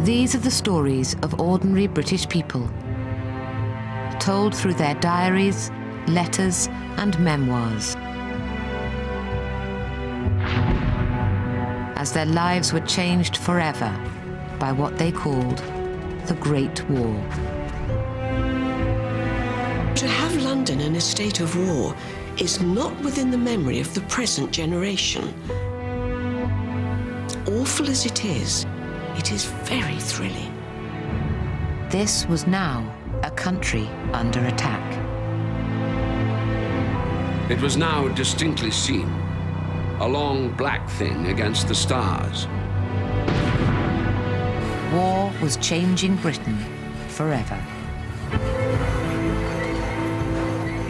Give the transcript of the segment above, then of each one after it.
These are the stories of ordinary British people, told through their diaries, letters, and memoirs, as their lives were changed forever by what they called the Great War. To have London in a state of war is not within the memory of the present generation. Awful as it is very thrilling. This was now a country under attack. It was now distinctly seen, a long black thing against the stars. War was changing Britain forever.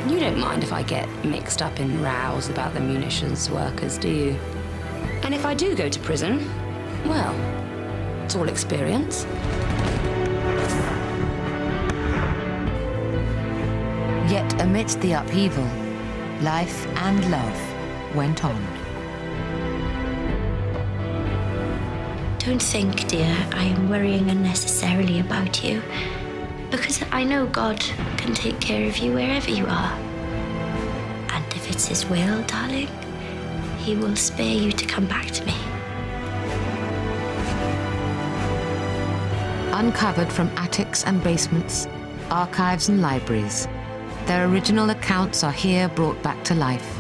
You don't mind if I get mixed up in rows about the munitions workers, do you? And if I do go to prison, well, it's all experience. Yet amidst the upheaval, life and love went on. Don't think, dear, I am worrying unnecessarily about you, because I know God can take care of you wherever you are. And if it's His will, darling, He will spare you to come back to me. Uncovered from attics and basements, archives and libraries, their original accounts are here brought back to life,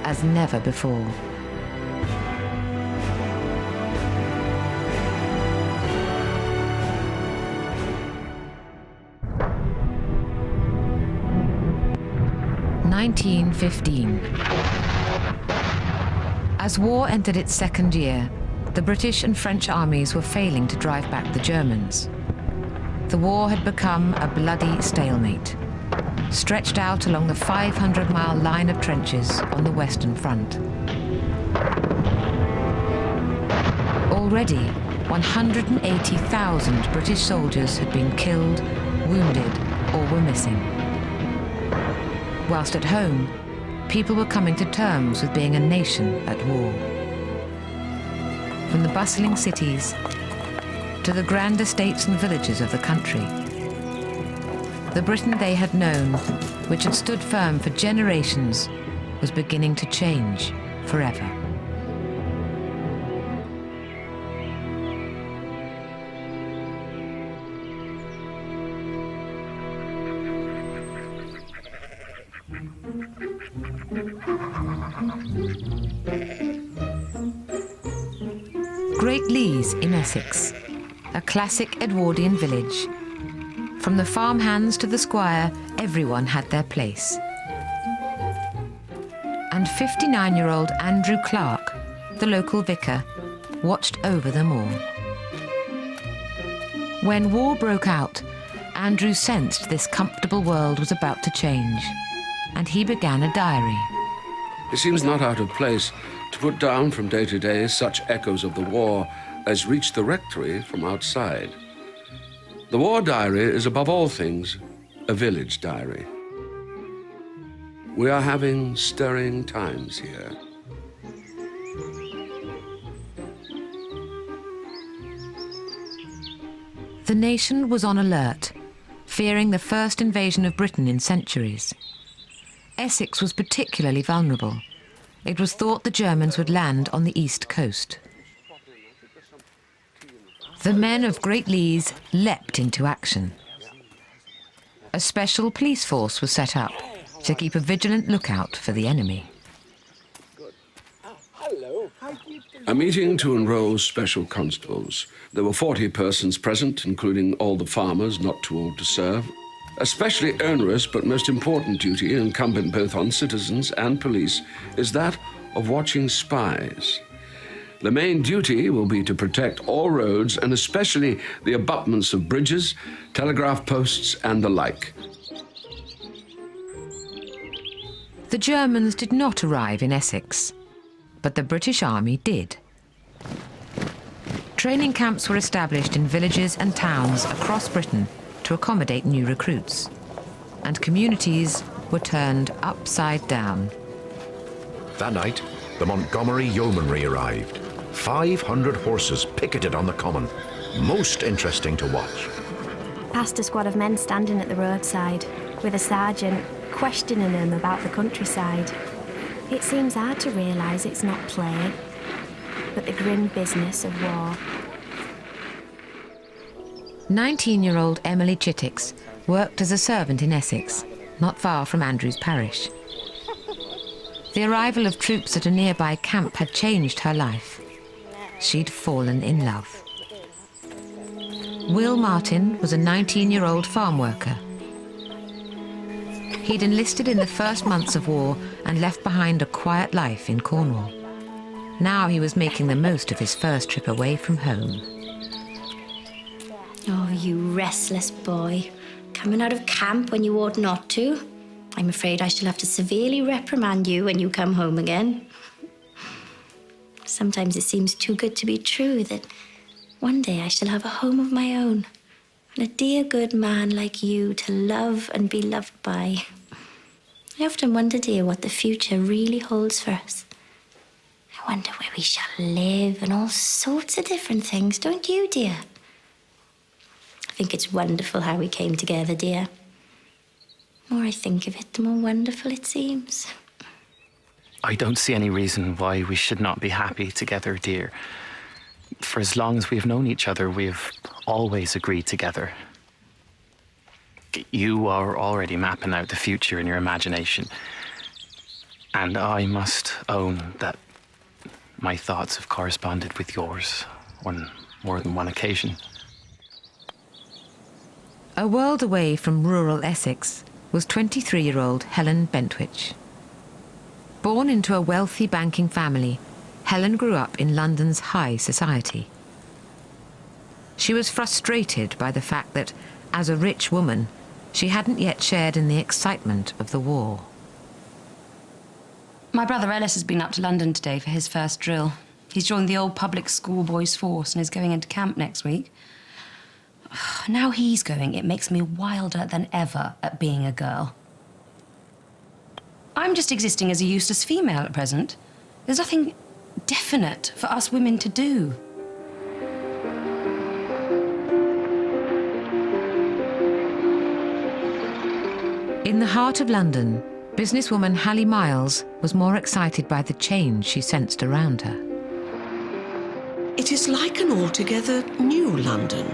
as never before. (1915). As war entered its second year, the British and French armies were failing to drive back the Germans. The war had become a bloody stalemate, stretched out along the 500-mile line of trenches on the Western Front. Already, 180,000 British soldiers had been killed, wounded, or were missing. Whilst at home, people were coming to terms with being a nation at war. From the bustling cities to the grand estates and villages of the country, the Britain they had known, which had stood firm for generations, was beginning to change forever. Great Lees in Essex, a classic Edwardian village. From the farmhands to the squire, everyone had their place. And 59-year-old Andrew Clark, the local vicar, watched over them all. When war broke out, Andrew sensed this comfortable world was about to change, and he began a diary. It seems not out of place to put down from day to day such echoes of the war as reach the rectory from outside. The war diary is above all things a village diary. We are having stirring times here. The nation was on alert, fearing the first invasion of Britain in centuries. Essex was particularly vulnerable. It was thought the Germans would land on the east coast. The men of Great Lees leapt into action. A special police force was set up to keep a vigilant lookout for the enemy. A meeting to enroll special constables. There were 40 persons present, including all the farmers not too old to serve. A specially onerous but most important duty incumbent both on citizens and police is that of watching spies. The main duty will be to protect all roads and especially the abutments of bridges, telegraph posts and the like. The Germans did not arrive in Essex, but the British Army did. Training camps were established in villages and towns across Britain to accommodate new recruits, and communities were turned upside down. That night, the Montgomery Yeomanry arrived. 500 horses picketed on the common. Most interesting to watch. Past a squad of men standing at the roadside, with a sergeant questioning them about the countryside. It seems hard to realise it's not play, but the grim business of war. 19-year-old Emily Chittix worked as a servant in Essex, not far from Andrews Parish. The arrival of troops at a nearby camp had changed her life. She'd fallen in love. Will Martin was a 19-year-old farm worker. He'd enlisted in the first months of war and left behind a quiet life in Cornwall. Now he was making the most of his first trip away from home. Oh, you restless boy. Coming out of camp when you ought not to. I'm afraid I shall have to severely reprimand you when you come home again. Sometimes it seems too good to be true that one day I shall have a home of my own and a dear good man like you to love and be loved by. I often wonder, dear, what the future really holds for us. I wonder where we shall live and all sorts of different things, don't you, dear? I think it's wonderful how we came together, dear. The more I think of it, the more wonderful it seems. I don't see any reason why we should not be happy together, dear. For as long as we've known each other, we've always agreed together. You are already mapping out the future in your imagination. And I must own that my thoughts have corresponded with yours on more than one occasion. A world away from rural Essex was 23-year-old Helen Bentwich. Born into a wealthy banking family, Helen grew up in London's high society. She was frustrated by the fact that, as a rich woman, she hadn't yet shared in the excitement of the war. My brother Ellis has been up to London today for his first drill. He's joined the old public school boys' force and is going into camp next week. Now he's going, it makes me wilder than ever at being a girl. I'm just existing as a useless female at present. There's nothing definite for us women to do. In the heart of London, businesswoman Hallie Miles was more excited by the change she sensed around her. It is like an altogether new London.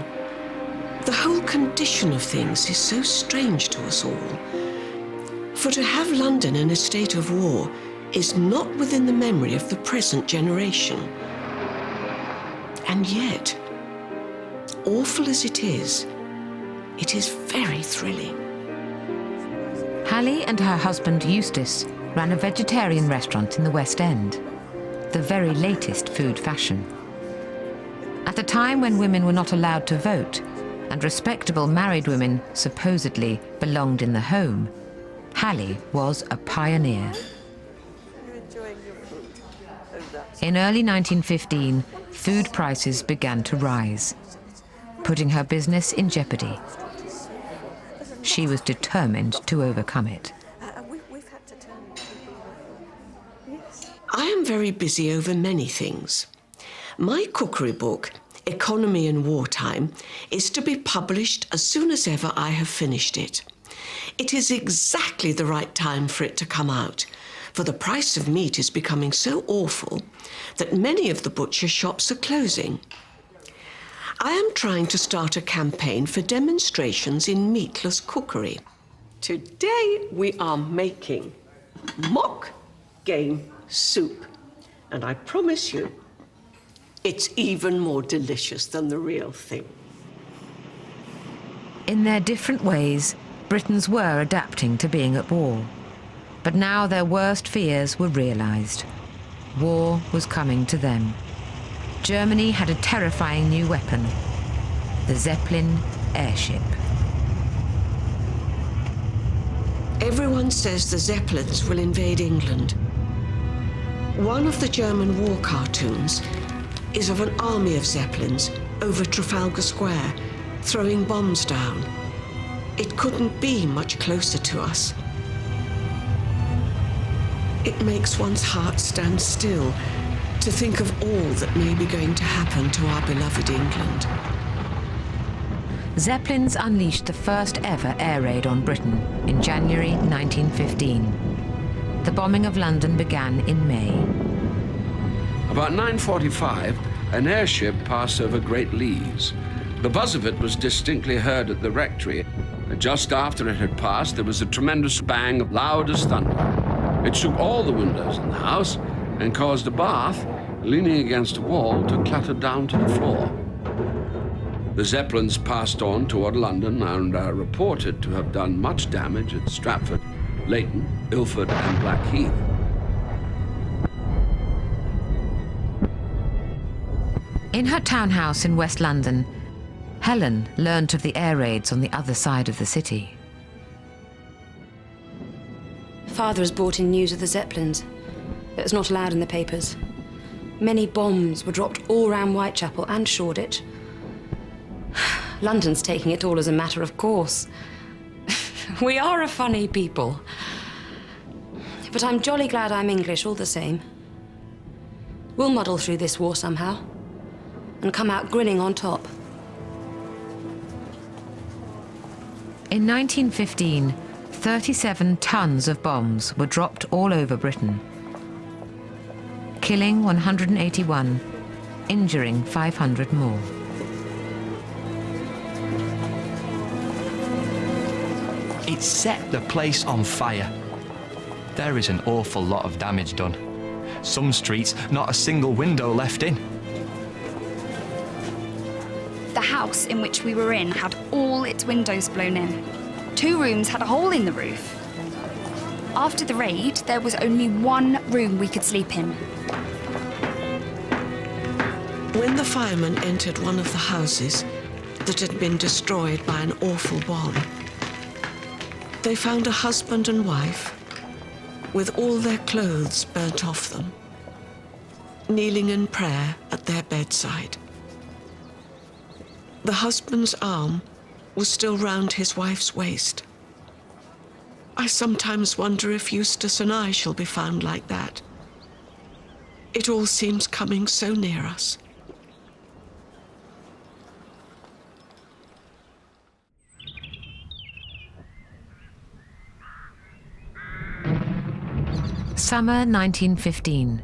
The whole condition of things is so strange to us all. For to have London in a state of war is not within the memory of the present generation. And yet, awful as it is very thrilling. Hallie and her husband Eustace ran a vegetarian restaurant in the West End, the very latest food fashion. At a time when women were not allowed to vote, and respectable married women supposedly belonged in the home, Hallie was a pioneer. In early 1915, food prices began to rise, putting her business in jeopardy. She was determined to overcome it. I am very busy over many things. My cookery book, Economy in Wartime, is to be published as soon as ever I have finished it. It is exactly the right time for it to come out, for the price of meat is becoming so awful that many of the butcher shops are closing. I am trying to start a campaign for demonstrations in meatless cookery. Today we are making mock game soup, and I promise you, it's even more delicious than the real thing. In their different ways, Britons were adapting to being at war. But now their worst fears were realised. War was coming to them. Germany had a terrifying new weapon, the Zeppelin airship. Everyone says the Zeppelins will invade England. One of the German war cartoons is of an army of Zeppelins over Trafalgar Square, throwing bombs down. It couldn't be much closer to us. It makes one's heart stand still to think of all that may be going to happen to our beloved England. Zeppelins unleashed the first ever air raid on Britain in January 1915. The bombing of London began in May. About 9:45, an airship passed over Great Lees. The buzz of it was distinctly heard at the rectory. Just after it had passed, there was a tremendous bang, loud as thunder. It shook all the windows in the house and caused a bath, leaning against a wall, to clatter down to the floor. The Zeppelins passed on toward London and are reported to have done much damage at Stratford, Leighton, Ilford, and Blackheath. In her townhouse in West London, Helen learnt of the air raids on the other side of the city. Father has brought in news of the Zeppelins. It was not allowed in the papers. Many bombs were dropped all round Whitechapel and Shoreditch. London's taking it all as a matter of course. We are a funny people. But I'm jolly glad I'm English all the same. We'll muddle through this war somehow and come out grinning on top. In 1915, 37 tons of bombs were dropped all over Britain, killing 181, injuring 500 more. It set the place on fire. There is an awful lot of damage done. Some streets, not a single window left in. The house in which we were in had all its windows blown in. 2 rooms had a hole in the roof. After the raid, there was only 1 room we could sleep in. When the firemen entered one of the houses that had been destroyed by an awful bomb, they found a husband and wife with all their clothes burnt off them, kneeling in prayer at their bedside. The husband's arm was still round his wife's waist. I sometimes wonder if Eustace and I shall be found like that. It all seems coming so near us. Summer 1915.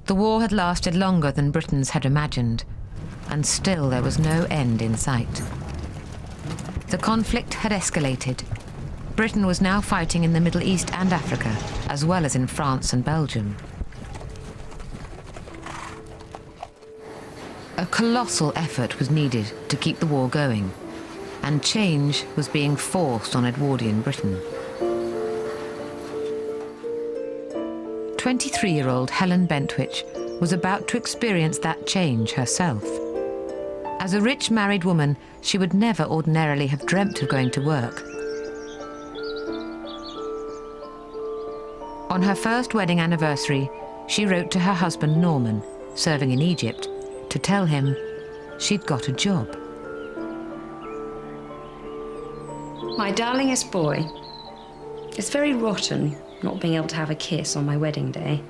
The war had lasted longer than Britons had imagined, and still there was no end in sight. The conflict had escalated. Britain was now fighting in the Middle East and Africa, as well as in France and Belgium. A colossal effort was needed to keep the war going, and change was being forced on Edwardian Britain. 23-year-old Helen Bentwich was about to experience that change herself. As a rich married woman, she would never ordinarily have dreamt of going to work. On her first wedding anniversary, she wrote to her husband Norman, serving in Egypt, to tell him she'd got a job. My darlingest boy, it's very rotten not being able to have a kiss on my wedding day.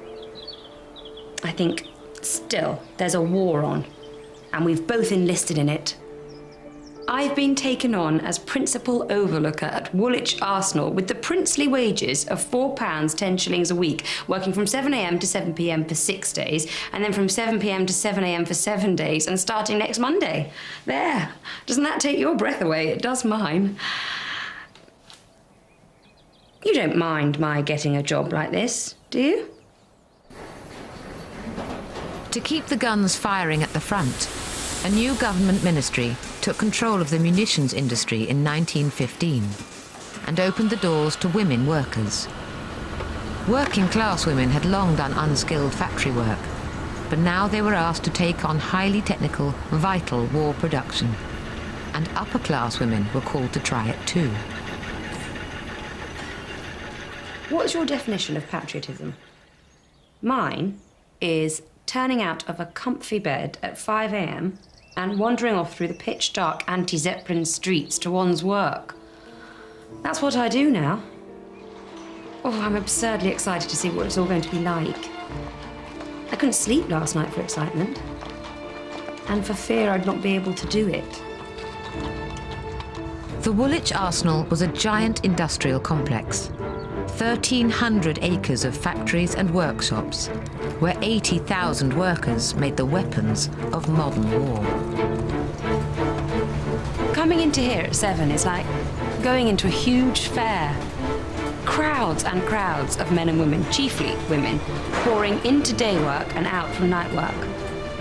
I think still there's a war on, and we've both enlisted in it. I've been taken on as principal overlooker at Woolwich Arsenal with the princely wages of £4 10 shillings a week, working from 7 a.m. to 7 p.m. for 6 days, and then from 7 p.m. to 7 a.m. for 7 days, and starting next Monday. There. Doesn't that take your breath away? It does mine. You don't mind my getting a job like this, do you? To keep the guns firing at the front, a new government ministry took control of the munitions industry in 1915 and opened the doors to women workers. Working-class women had long done unskilled factory work, but now they were asked to take on highly technical, vital war production, and upper-class women were called to try it too. What's your definition of patriotism? Mine is turning out of a comfy bed at 5 a.m. and wandering off through the pitch-dark anti-Zeppelin streets to one's work. That's what I do now. Oh, I'm absurdly excited to see what it's all going to be like. I couldn't sleep last night for excitement. And for fear I'd not be able to do it. The Woolwich Arsenal was a giant industrial complex. 1,300 acres of factories and workshops, where 80,000 workers made the weapons of modern war. Coming into here at 7 is like going into a huge fair. Crowds and crowds of men and women, chiefly women, pouring into day work and out from night work.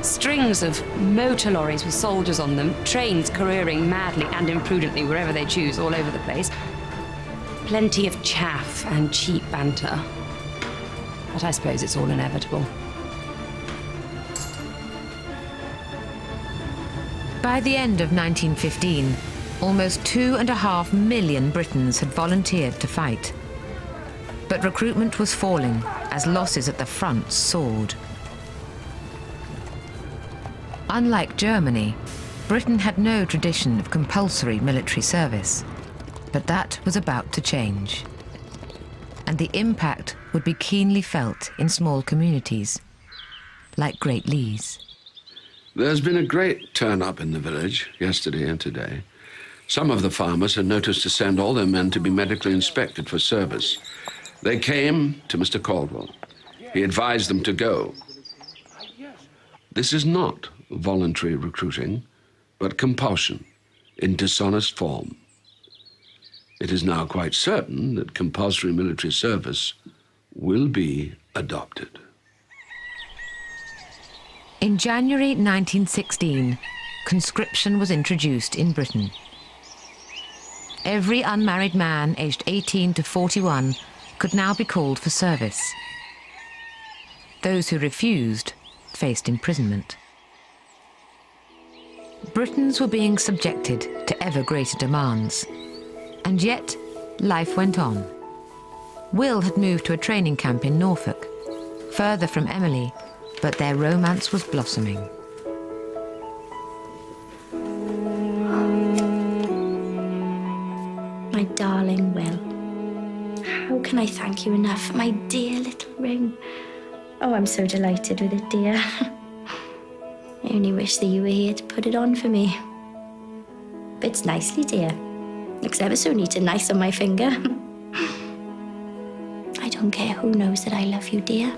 Strings of motor lorries with soldiers on them, trains careering madly and imprudently wherever they choose all over the place. Plenty of chaff and cheap banter. But I suppose it's all inevitable. By the end of 1915, almost 2.5 million Britons had volunteered to fight. But recruitment was falling as losses at the front soared. Unlike Germany, Britain had no tradition of compulsory military service. But that was about to change. And the impact would be keenly felt in small communities, like Great Lees. There's been a great turn-up in the village yesterday and today. Some of the farmers had noticed to send all their men to be medically inspected for service. They came to Mr. Caldwell. He advised them to go. This is not voluntary recruiting, but compulsion in dishonest form. It is now quite certain that compulsory military service will be adopted. In January 1916, conscription was introduced in Britain. Every unmarried man aged 18 to 41 could now be called for service. Those who refused faced imprisonment. Britons were being subjected to ever greater demands. And yet, life went on. Will had moved to a training camp in Norfolk, further from Emily, but their romance was blossoming. My darling Will, how can I thank you enough for my dear little ring? Oh, I'm so delighted with it, dear. I only wish that you were here to put it on for me. Fits nicely, dear. Looks ever so neat and nice on my finger. I don't care who knows that I love you, dear.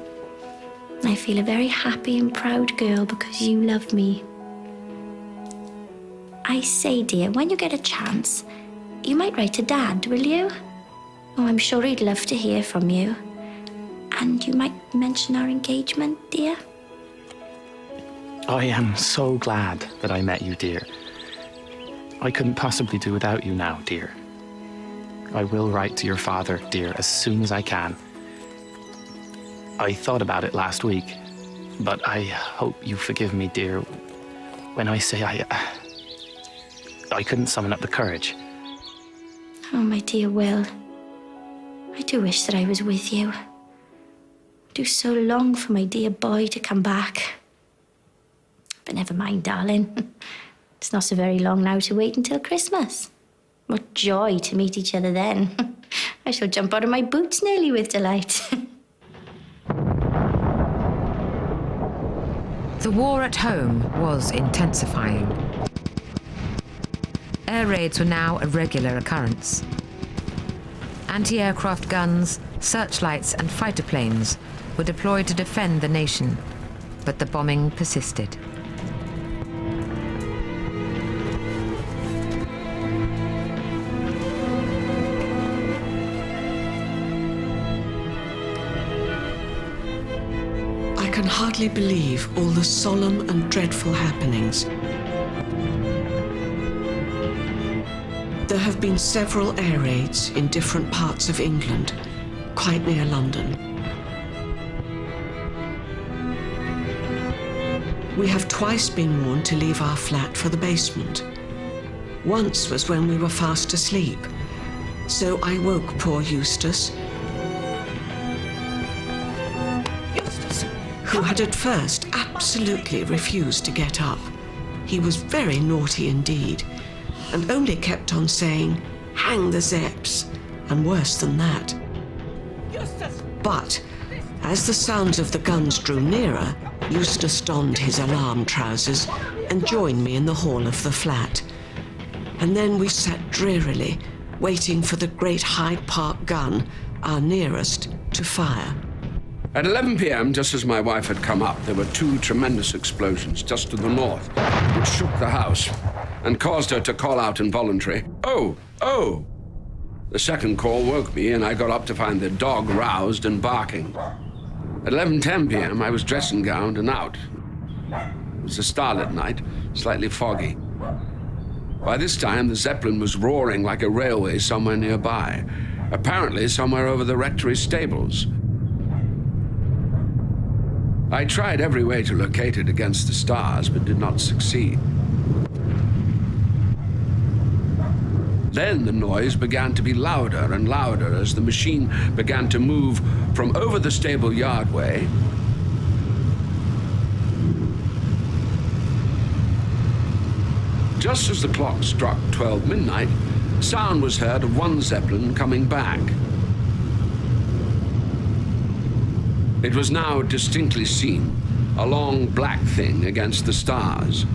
I feel a very happy and proud girl because you love me. I say, dear, when you get a chance, you might write to Dad, will you? Oh, I'm sure he'd love to hear from you. And you might mention our engagement, dear. I am so glad that I met you, dear. I couldn't possibly do without you now, dear. I will write to your father, dear, as soon as I can. I thought about it last week, but I hope you forgive me, dear, when I say I couldn't summon up the courage. Oh, my dear Will. I do wish that I was with you. I do so long for my dear boy to come back. But never mind, darling. It's not so very long now to wait until Christmas. What joy to meet each other then. I shall jump out of my boots nearly with delight. The war at home was intensifying. Air raids were now a regular occurrence. Anti-aircraft guns, searchlights and fighter planes were deployed to defend the nation, but the bombing persisted. I can hardly believe all the solemn and dreadful happenings. There have been several air raids in different parts of England, quite near London. We have twice been warned to leave our flat for the basement. Once was when we were fast asleep, so I woke poor Eustace, who had at first absolutely refused to get up. He was very naughty indeed, and only kept on saying, "Hang the Zepps," and worse than that. But As the sounds of the guns drew nearer, Eustace donned his alarm trousers and joined me in the hall of the flat. And then we sat drearily, waiting for the great Hyde Park gun, our nearest, to fire. At 11 p.m., just as my wife had come up, there were two tremendous explosions just to the north, which shook the house and caused her to call out involuntarily, "Oh, oh!" The second call woke me, and I got up to find the dog roused and barking. At 11:10 p.m., I was dressed and gowned and out. It was a starlit night, slightly foggy. By this time, the Zeppelin was roaring like a railway somewhere nearby, apparently somewhere over the rectory stables. I tried every way to locate it against the stars, but did not succeed. Then the noise began to be louder and louder as the machine began to move from over the stable yardway just as the clock struck 12 midnight. Sound was heard of one Zeppelin coming back. It was now distinctly seen, a long black thing against the stars.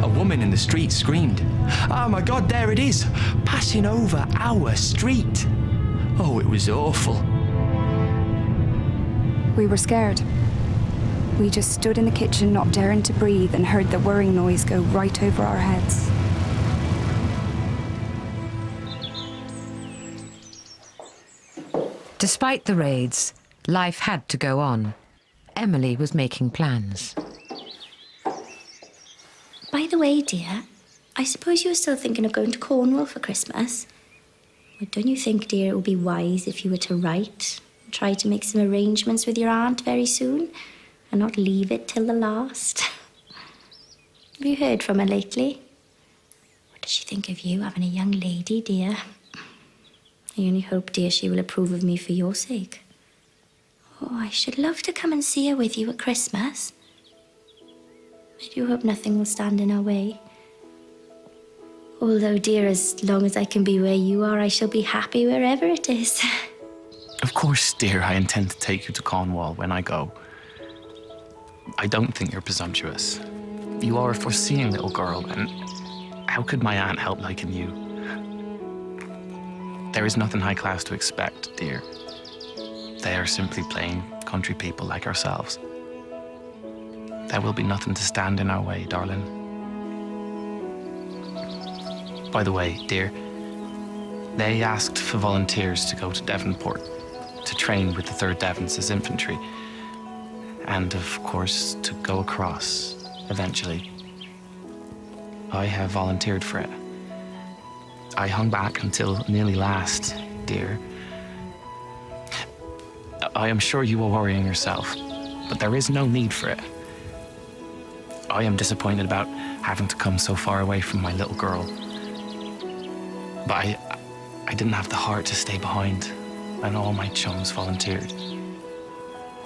A woman in the street screamed, "Oh my God, there it is! Passing over our street!" Oh, it was awful. We were scared. We just stood in the kitchen, not daring to breathe, and heard the whirring noise go right over our heads. Despite the raids, life had to go on. Emily was making plans. By the way, dear, I suppose you were still thinking of going to Cornwall for Christmas. Well, don't you think, dear, it would be wise if you were to write and try to make some arrangements with your aunt very soon and not leave it till the last? Have you heard from her lately? What does she think of you having a young lady, dear? I only hope, dear, she will approve of me for your sake. Oh, I should love to come and see her with you at Christmas. I do hope nothing will stand in our way. Although, dear, as long as I can be where you are, I shall be happy wherever it is. Of course, dear, I intend to take you to Cornwall when I go. I don't think you're presumptuous. You are a foreseeing little girl, and how could my aunt help liking you? There is nothing high class to expect, dear. They are simply plain country people like ourselves. There will be nothing to stand in our way, darling. By the way, dear, they asked for volunteers to go to Devonport to train with the 3rd Devons as infantry, and of course to go across eventually. I have volunteered for it. I hung back until nearly last, dear. I am sure you are worrying yourself, but there is no need for it. I am disappointed about having to come so far away from my little girl. But I didn't have the heart to stay behind, and all my chums volunteered.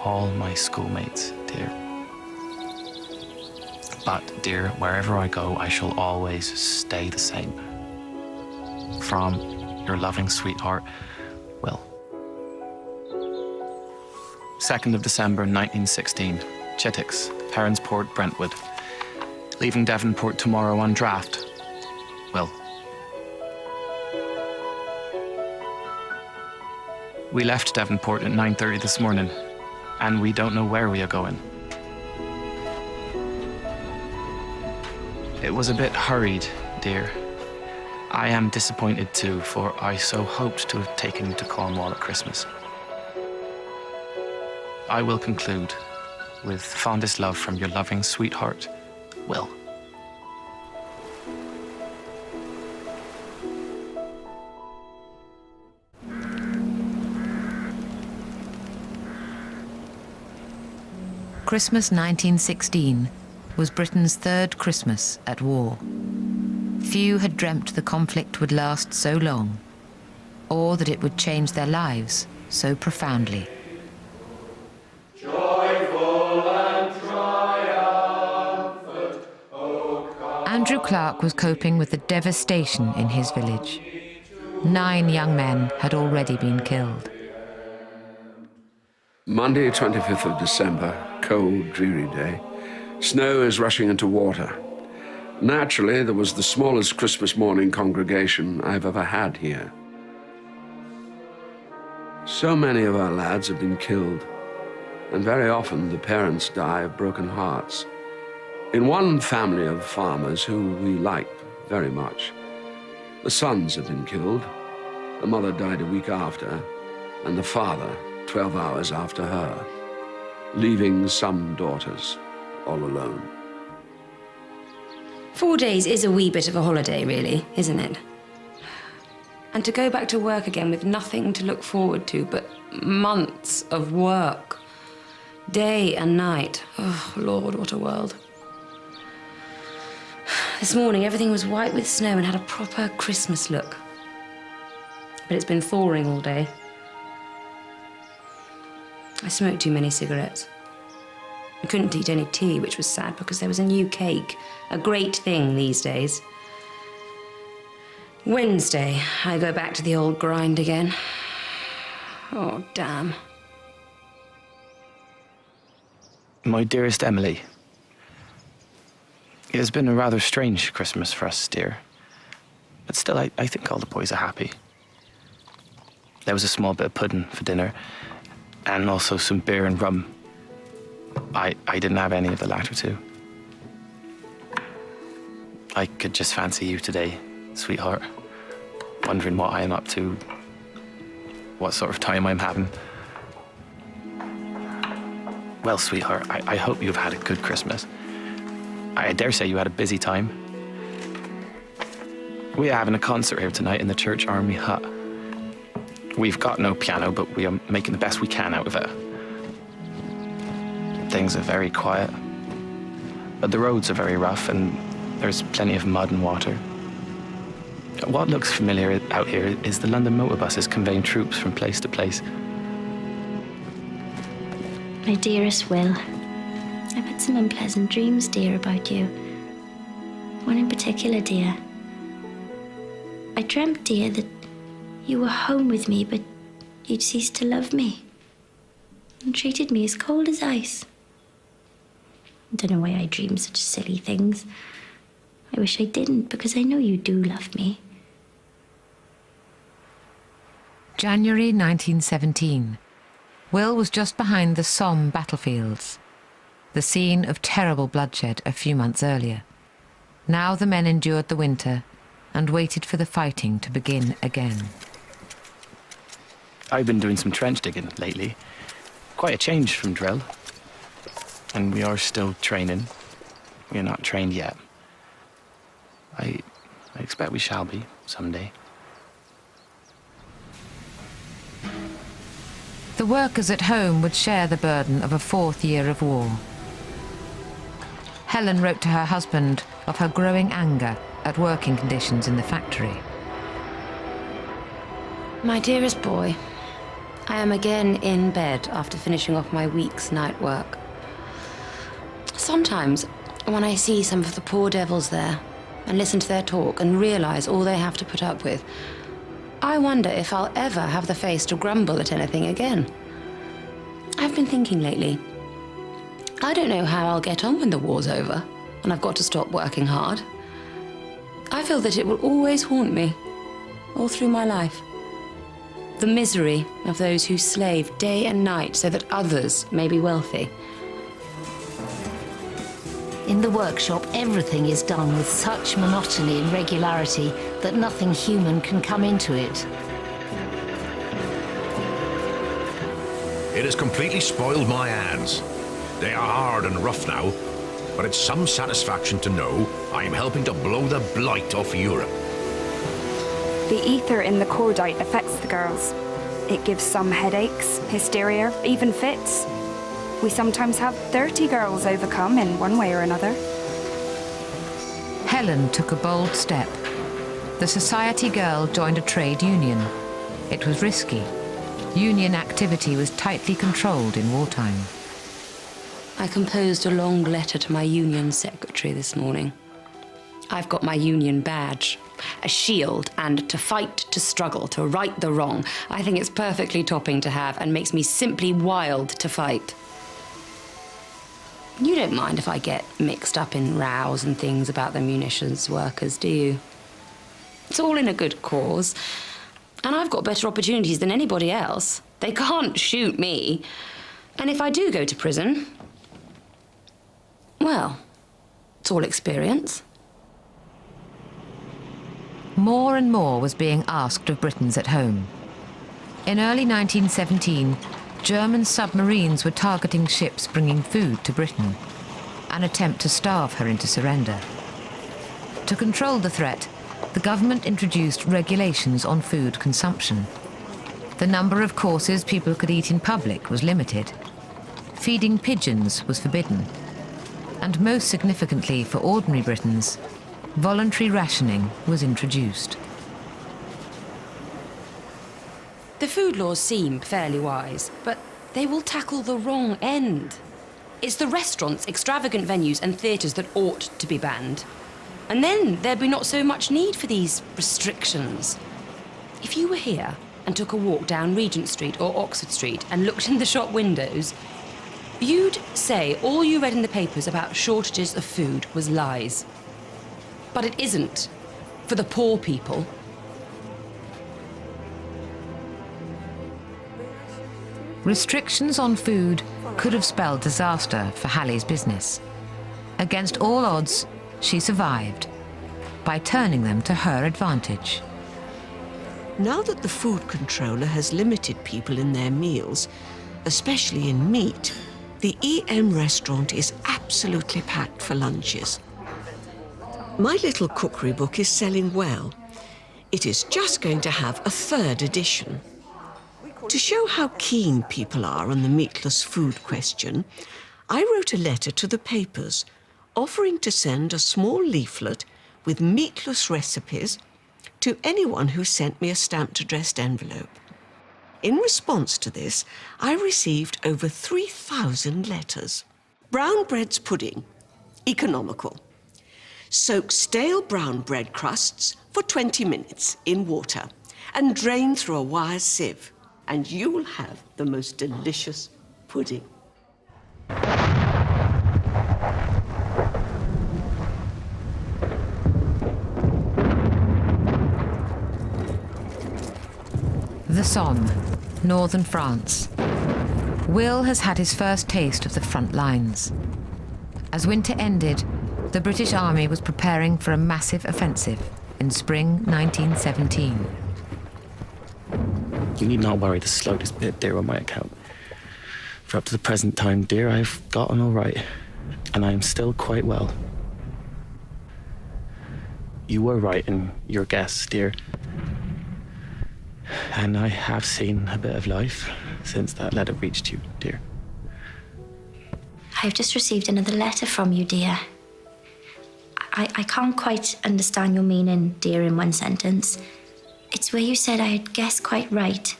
All my schoolmates, dear. But, dear, wherever I go, I shall always stay the same. From your loving sweetheart, Will. 2nd of December, 1916. Chittix, Heronsport, Brentwood. Leaving Devonport tomorrow on draft. Will. We left Devonport at 9:30 this morning, and we don't know where we are going. It was a bit hurried, dear. I am disappointed too, for I so hoped to have taken you to Cornwall at Christmas. I will conclude with fondest love from your loving sweetheart, Will. Christmas 1916 was Britain's 3rd Christmas at war. Few had dreamt the conflict would last so long, or that it would change their lives so profoundly. Joyful and triumphant, O come. Andrew Clark was coping with the devastation in his village. 9 young men had already been killed. Monday, 25th of December, cold, dreary day. Snow is rushing into water. Naturally, there was the smallest Christmas morning congregation I've ever had here. So many of our lads have been killed, and very often the parents die of broken hearts. In one family of farmers who we liked very much, the sons have been killed, the mother died a week after, and the father 12 hours after her, leaving some daughters all alone. 4 days is a wee bit of a holiday, really, isn't it? And to go back to work again with nothing to look forward to but months of work, day and night. Oh, Lord, what a world. This morning, everything was white with snow and had a proper Christmas look. But it's been thawing all day. I smoked too many cigarettes. I couldn't eat any tea, which was sad because there was a new cake, a great thing these days. Wednesday, I go back to the old grind again. Oh, damn. My dearest Emily, it has been a rather strange Christmas for us, dear. But still, I think all the boys are happy. There was a small bit of pudding for dinner, and also some beer and rum. I didn't have any of the latter two. I could just fancy you today, sweetheart, wondering what I'm up to, what sort of time I'm having. Well, sweetheart, I hope you've had a good Christmas. I dare say you had a busy time. We are having a concert here tonight in the Church Army Hut. We've got no piano, but we are making the best we can out of it. Things are very quiet, but the roads are very rough and there's plenty of mud and water. What looks familiar out here is the London motor buses conveying troops from place to place. My dearest Will, I've had some unpleasant dreams, dear, about you. One in particular, dear. I dreamt, dear, that you were home with me, but you'd ceased to love me and treated me as cold as ice. I don't know why I dream such silly things. I wish I didn't, because I know you do love me. January 1917. Will was just behind the Somme battlefields, the scene of terrible bloodshed a few months earlier. Now the men endured the winter and waited for the fighting to begin again. I've been doing some trench digging lately. Quite a change from drill. And we are still training. We are not trained yet. I expect we shall be someday. The workers at home would share the burden of a 4th year of war. Helen wrote to her husband of her growing anger at working conditions in the factory. My dearest boy, I am again in bed after finishing off my week's night work. Sometimes, when I see some of the poor devils there and listen to their talk and realize all they have to put up with, I wonder if I'll ever have the face to grumble at anything again. I've been thinking lately, I don't know how I'll get on when the war's over and I've got to stop working hard. I feel that it will always haunt me, all through my life. The misery of those who slave day and night so that others may be wealthy. In the workshop, everything is done with such monotony and regularity that nothing human can come into it. It has completely spoiled my hands. They are hard and rough now, but it's some satisfaction to know I am helping to blow the blight off Europe. The ether in the cordite affects the girls. It gives some headaches, hysteria, even fits. We sometimes have 30 girls overcome in one way or another. Helen took a bold step. The society girl joined a trade union. It was risky. Union activity was tightly controlled in wartime. I composed a long letter to my union secretary this morning. I've got my union badge, a shield, and to fight, to struggle, to right the wrong. I think it's perfectly topping to have and makes me simply wild to fight. You don't mind if I get mixed up in rows and things about the munitions workers, do you? It's all in a good cause. And I've got better opportunities than anybody else. They can't shoot me. And if I do go to prison, well, it's all experience. More and more was being asked of Britons at home. In early 1917, German submarines were targeting ships bringing food to Britain, an attempt to starve her into surrender. To control the threat, the government introduced regulations on food consumption. The number of courses people could eat in public was limited. Feeding pigeons was forbidden. And most significantly for ordinary Britons, voluntary rationing was introduced. The food laws seem fairly wise, but they will tackle the wrong end. It's the restaurants, extravagant venues and theatres that ought to be banned. And then there'd be not so much need for these restrictions. If you were here and took a walk down Regent Street or Oxford Street and looked in the shop windows, you'd say all you read in the papers about shortages of food was lies. But it isn't, for the poor people. Restrictions on food could have spelled disaster for Halley's business. Against all odds, she survived by turning them to her advantage. Now that the food controller has limited people in their meals, especially in meat, the EM restaurant is absolutely packed for lunches. My little cookery book is selling well. It is just going to have a 3rd edition. To show how keen people are on the meatless food question, I wrote a letter to the papers offering to send a small leaflet with meatless recipes to anyone who sent me a stamped addressed envelope. In response to this, I received over 3,000 letters. Brown bread's pudding, economical. Soak stale brown bread crusts for 20 minutes in water and drain through a wire sieve, and you will have the most delicious pudding. The Somme, northern France. Will has had his first taste of the front lines. As winter ended, the British Army was preparing for a massive offensive in spring 1917. You need not worry the slightest bit, dear, on my account. For up to the present time, dear, I've gotten all right, and I am still quite well. You were right in your guess, dear. And I have seen a bit of life since that letter reached you, dear. I've just received another letter from you, dear. I can't quite understand your meaning, dear, in one sentence. It's where you said I had guessed quite right,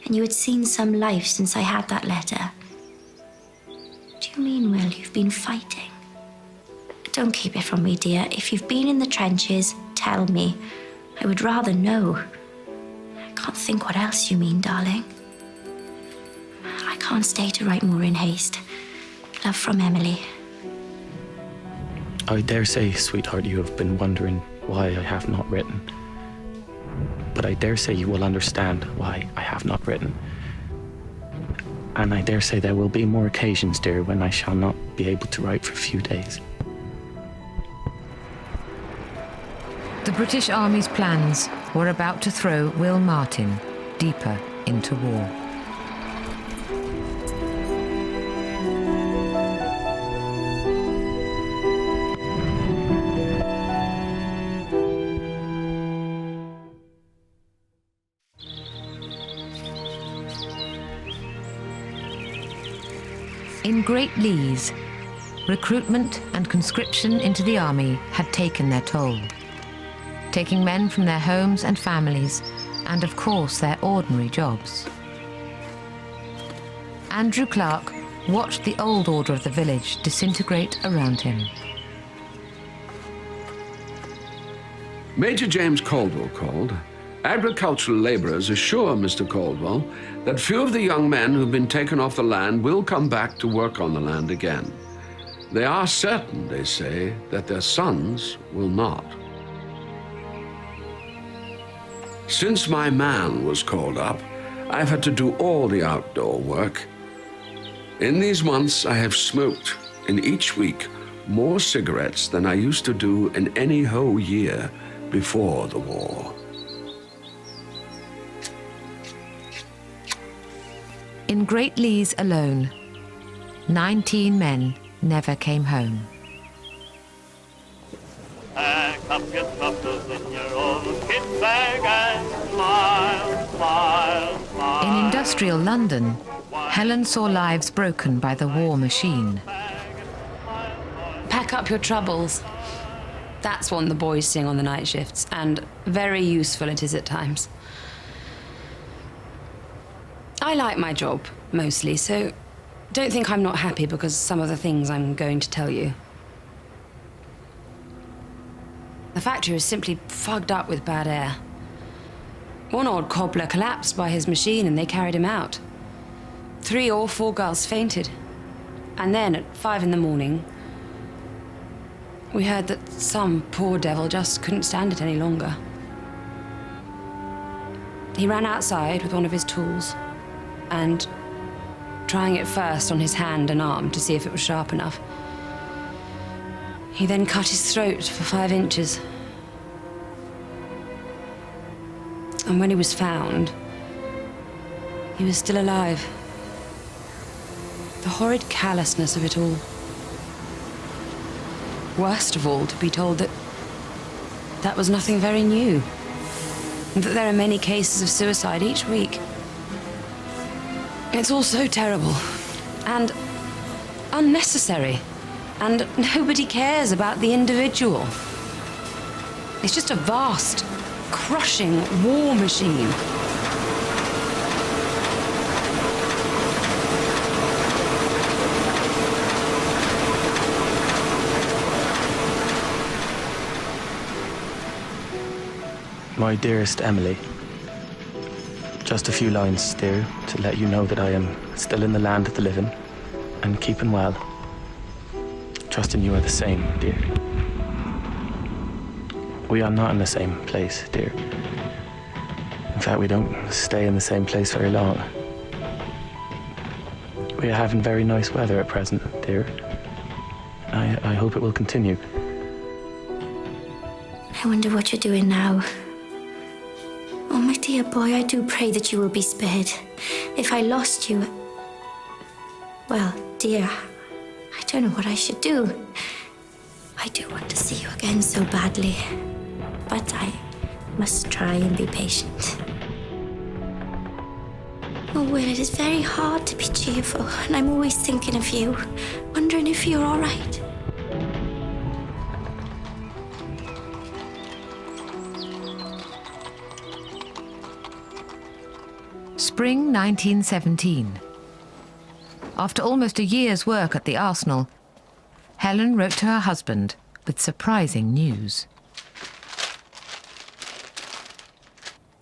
and you had seen some life since I had that letter. Do you mean, Will, you've been fighting? Don't keep it from me, dear. If you've been in the trenches, tell me. I would rather know. I can't think what else you mean, darling. I can't stay to write more in haste. Love from Emily. I dare say, sweetheart, you have been wondering why I have not written. But I dare say you will understand why I have not written. And I dare say there will be more occasions, dear, when I shall not be able to write for a few days. The British Army's plans were about to throw Will Martin deeper into war. In Great Lees, recruitment and conscription into the army had taken their toll, taking men from their homes and families, and of course their ordinary jobs. Andrew Clark watched the old order of the village disintegrate around him. Major James Caldwell called. Agricultural labourers assure Mr. Caldwell that few of the young men who've been taken off the land will come back to work on the land again. They are certain, they say, that their sons will not. Since my man was called up, I've had to do all the outdoor work. In these months, I have smoked, in each week, more cigarettes than I used to do in any whole year before the war. In Great Lees alone, 19 men never came home. Pack up your troubles in your old kit bag and smile, smile, smile. In industrial London, Helen saw lives broken by the war machine. Pack up your troubles. That's one the boys sing on the night shifts, and very useful it is at times. I like my job, mostly, so don't think I'm not happy because some of the things I'm going to tell you. The factory was simply fogged up with bad air. One old cobbler collapsed by his machine and they carried him out. 3 or 4 girls fainted. And then at 5 in the morning, we heard that some poor devil just couldn't stand it any longer. He ran outside with one of his tools and, trying it first on his hand and arm to see if it was sharp enough, he then cut his throat for 5 inches. And when he was found, he was still alive. The horrid callousness of it all. Worst of all, to be told that that was nothing very new, and that there are many cases of suicide each week. It's all so terrible and unnecessary, and nobody cares about the individual. It's just a vast, crushing war machine. My dearest Emily, just a few lines, dear, to let you know that I am still in the land of the living and keeping well. Trusting you are the same, dear. We are not in the same place, dear. In fact, we don't stay in the same place very long. We are having very nice weather at present, dear. I hope it will continue. I wonder what you're doing now. Oh, my dear boy, I do pray that you will be spared. If I lost you... Well, dear, I don't know what I should do. I do want to see you again so badly. But I must try and be patient. Oh, Will, it is very hard to be cheerful, and I'm always thinking of you, wondering if you're all right. Spring 1917. After almost a year's work at the arsenal, Helen wrote to her husband with surprising news.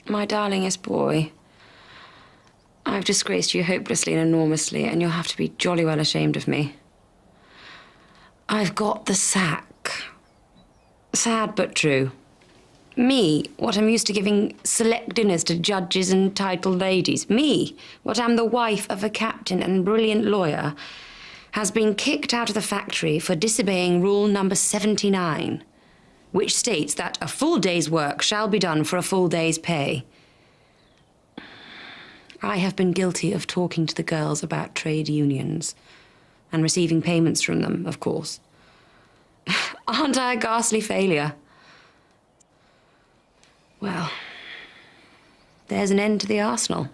My darlingest boy, I've disgraced you hopelessly and enormously, and you'll have to be jolly well ashamed of me. I've got the sack. Sad but true. Me, what I'm used to giving select dinners to judges and titled ladies. Me, what am the wife of a captain and brilliant lawyer, has been kicked out of the factory for disobeying rule number 79, which states that a full day's work shall be done for a full day's pay. I have been guilty of talking to the girls about trade unions and receiving payments from them, of course. Aren't I a ghastly failure? Well, there's an end to the arsenal.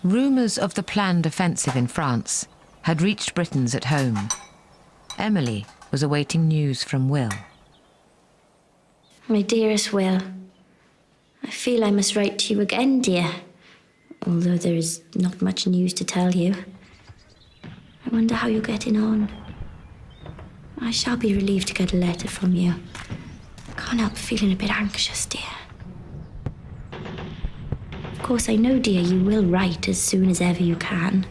Rumours of the planned offensive in France had reached Britons at home. Emily was awaiting news from Will. My dearest Will, I feel I must write to you again, dear, although there is not much news to tell you. I wonder how you're getting on. I shall be relieved to get a letter from you. Can't help feeling a bit anxious, dear. Of course, I know, dear, you will write as soon as ever you can.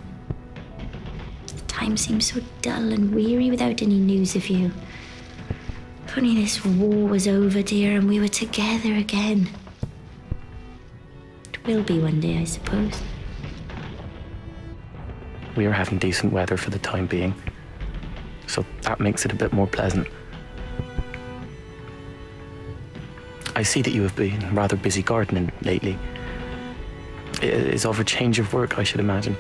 The time seems so dull and weary without any news of you. If only this war was over, dear, and we were together again. It will be one day, I suppose. We are having decent weather for the time being, so that makes it a bit more pleasant. I see that you have been rather busy gardening lately. It is of a change of work, I should imagine.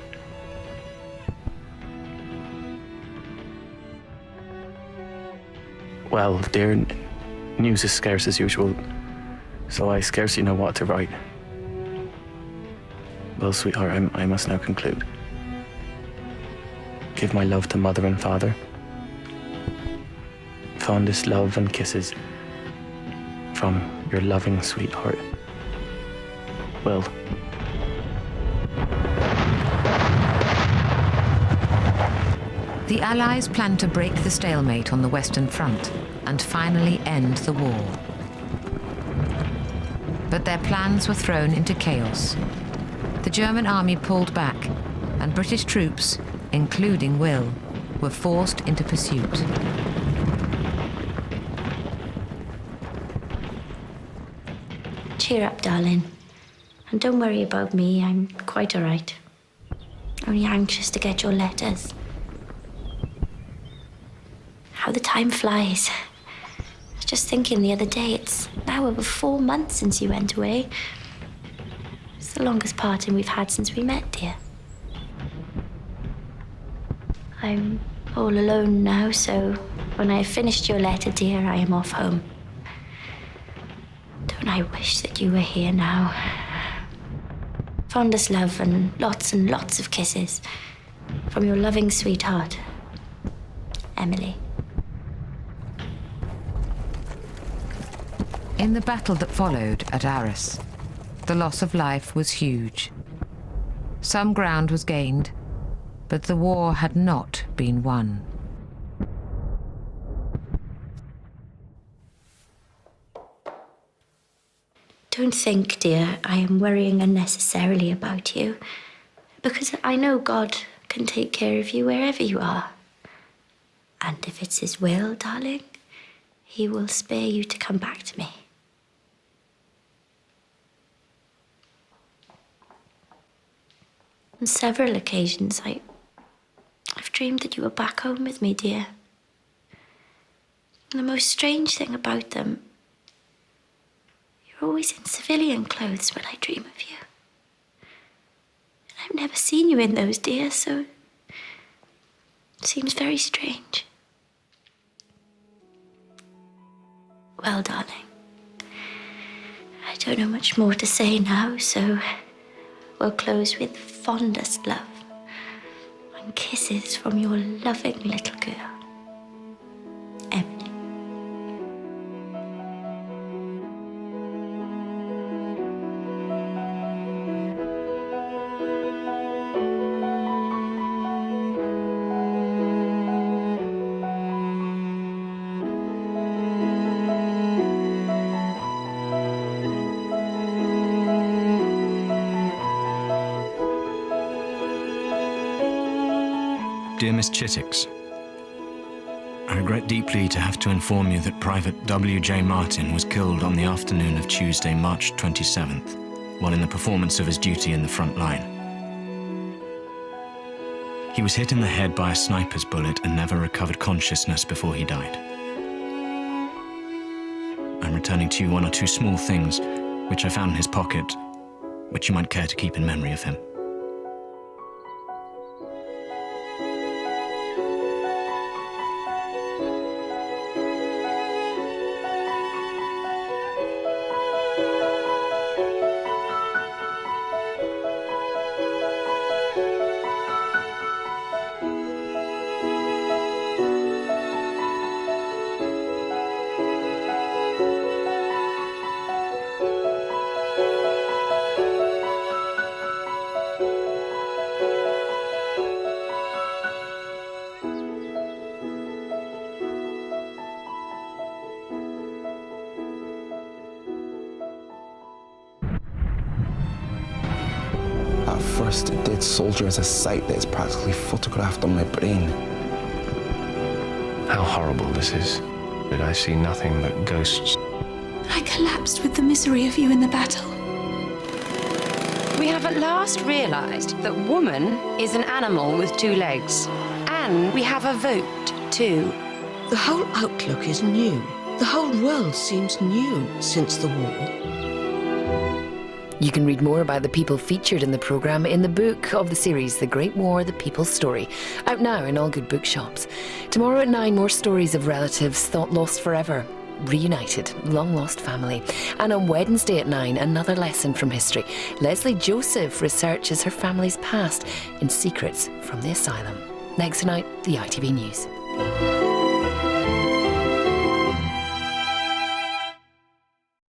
Well, dear, news is scarce as usual, so I scarcely know what to write. Well, sweetheart, I must now conclude. Give my love to Mother and Father. Fondest love and kisses from your loving sweetheart, Will. The Allies planned to break the stalemate on the Western Front and finally end the war. But their plans were thrown into chaos. The German army pulled back, and British troops, including Will, were forced into pursuit. Cheer up, darling. And don't worry about me, I'm quite all right. Only anxious to get your letters. How the time flies. I was just thinking the other day, it's now over 4 months since you went away. It's the longest parting we've had since we met, dear. I'm all alone now, so when I have finished your letter, dear, I am off home. Don't I wish that you were here now? Fondest love and lots of kisses from your loving sweetheart, Emily. In the battle that followed at Arras, the loss of life was huge. Some ground was gained, but the war had not been won. Don't think, dear, I am worrying unnecessarily about you, because I know God can take care of you wherever you are. And if it's His will, darling, He will spare you to come back to me. On several occasions, I've dreamed that you were back home with me, dear. And the most strange thing about them, you're always in civilian clothes when I dream of you. And I've never seen you in those, dear, so it seems very strange. Well, darling, I don't know much more to say now, so we'll close with fondest love and kisses from your loving little girl, Emily. Dear Miss Chittix, I regret deeply to have to inform you that Private W.J. Martin was killed on the afternoon of Tuesday, March 27th, while in the performance of his duty in the front line. He was hit in the head by a sniper's bullet and never recovered consciousness before he died. I'm returning to you one or two small things which I found in his pocket, which you might care to keep in memory of him. forest, a dead soldier is a sight that is practically photographed on my brain. How horrible this is. But I see nothing but ghosts. I collapsed with the misery of you in the battle. We have at last realised that woman is an animal with 2 legs. And we have a vote, too. The whole outlook is new. The whole world seems new since the war. You can read more about the people featured in the programme in the book of the series, The Great War, The People's Story, out now in all good bookshops. Tomorrow at 9, more stories of relatives thought lost forever, reunited, long-lost family. And on Wednesday at 9, another lesson from history. Leslie Joseph researches her family's past in Secrets from the Asylum. Next tonight, the ITV News.